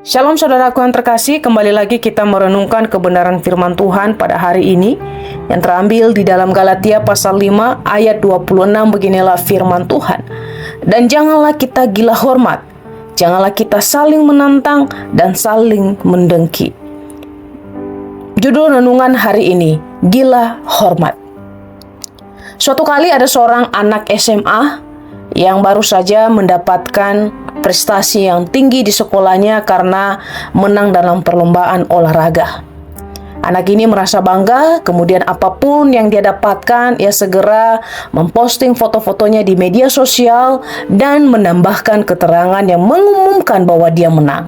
Shalom saudaraku yang terkasih, kembali lagi kita merenungkan kebenaran firman Tuhan pada hari ini yang terambil di dalam Galatia pasal 5 ayat 26. Beginilah firman Tuhan. Dan janganlah kita gila hormat, janganlah kita saling menantang dan saling mendengki. Judul renungan hari ini, gila hormat. Suatu kali ada seorang anak SMA yang baru saja mendapatkan prestasi yang tinggi di sekolahnya karena menang dalam perlombaan olahraga. Anak ini merasa bangga, kemudian apapun yang dia dapatkan, ia segera memposting foto-fotonya di media sosial dan menambahkan keterangan yang mengumumkan bahwa dia menang.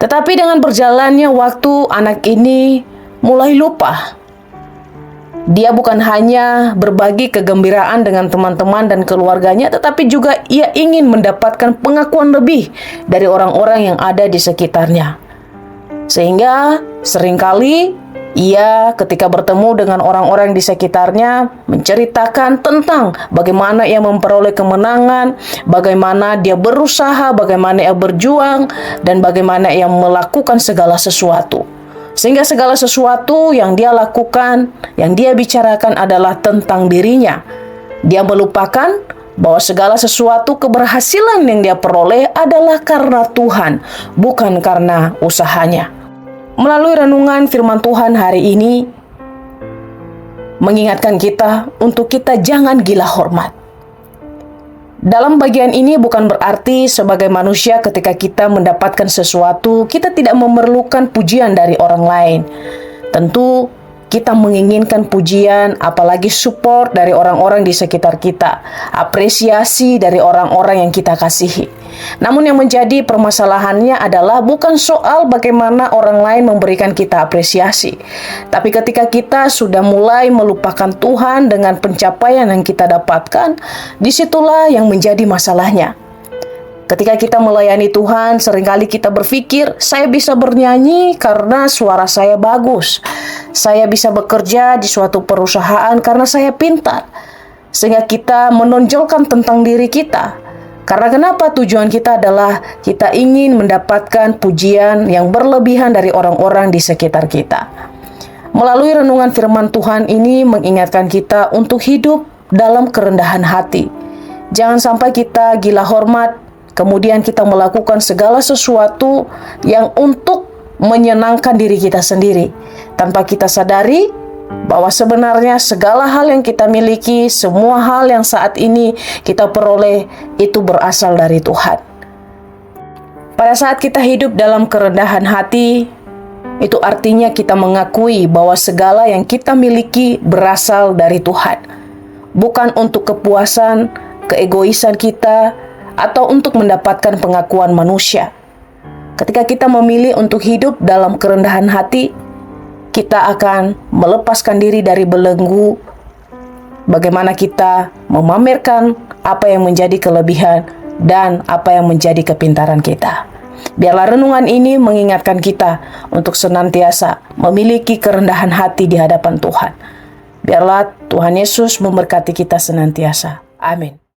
Tetapi dengan berjalannya waktu, anak ini mulai lupa. Dia bukan hanya berbagi kegembiraan dengan teman-teman dan keluarganya, tetapi juga ia ingin mendapatkan pengakuan lebih dari orang-orang yang ada di sekitarnya. Sehingga seringkali ia ketika bertemu dengan orang-orang di sekitarnya menceritakan tentang bagaimana ia memperoleh kemenangan, bagaimana dia berusaha, bagaimana ia berjuang, dan bagaimana ia melakukan segala sesuatu. Sehingga segala sesuatu yang dia lakukan, yang dia bicarakan adalah tentang dirinya. Dia melupakan bahwa segala sesuatu keberhasilan yang dia peroleh adalah karena Tuhan, bukan karena usahanya. Melalui renungan firman Tuhan hari ini, mengingatkan kita untuk kita jangan gila hormat. Dalam bagian ini bukan berarti sebagai manusia ketika kita mendapatkan sesuatu, kita tidak memerlukan pujian dari orang lain. Tentu kita menginginkan pujian, apalagi support dari orang-orang di sekitar kita, apresiasi dari orang-orang yang kita kasihi. Namun yang menjadi permasalahannya adalah bukan soal bagaimana orang lain memberikan kita apresiasi. Tapi ketika kita sudah mulai melupakan Tuhan dengan pencapaian yang kita dapatkan, disitulah yang menjadi masalahnya. Ketika kita melayani Tuhan, seringkali kita berpikir, saya bisa bernyanyi karena suara saya bagus. Saya bisa bekerja di suatu perusahaan karena saya pintar. Sehingga kita menonjolkan tentang diri kita. Karena kenapa? Tujuan kita adalah kita ingin mendapatkan pujian yang berlebihan dari orang-orang di sekitar kita. Melalui renungan firman Tuhan ini mengingatkan kita untuk hidup dalam kerendahan hati. Jangan sampai kita gila hormat, kemudian kita melakukan segala sesuatu yang untuk menyenangkan diri kita sendiri, tanpa kita sadari bahwa sebenarnya segala hal yang kita miliki, semua hal yang saat ini kita peroleh, itu berasal dari Tuhan. Pada saat kita hidup dalam kerendahan hati, itu artinya kita mengakui bahwa segala yang kita miliki berasal dari Tuhan. Bukan untuk kepuasan, keegoisan kita, atau untuk mendapatkan pengakuan manusia. Ketika kita memilih untuk hidup dalam kerendahan hati, kita akan melepaskan diri dari belenggu bagaimana kita memamerkan apa yang menjadi kelebihan dan apa yang menjadi kepintaran kita. Biarlah renungan ini mengingatkan kita untuk senantiasa memiliki kerendahan hati di hadapan Tuhan. Biarlah Tuhan Yesus memberkati kita senantiasa. Amin.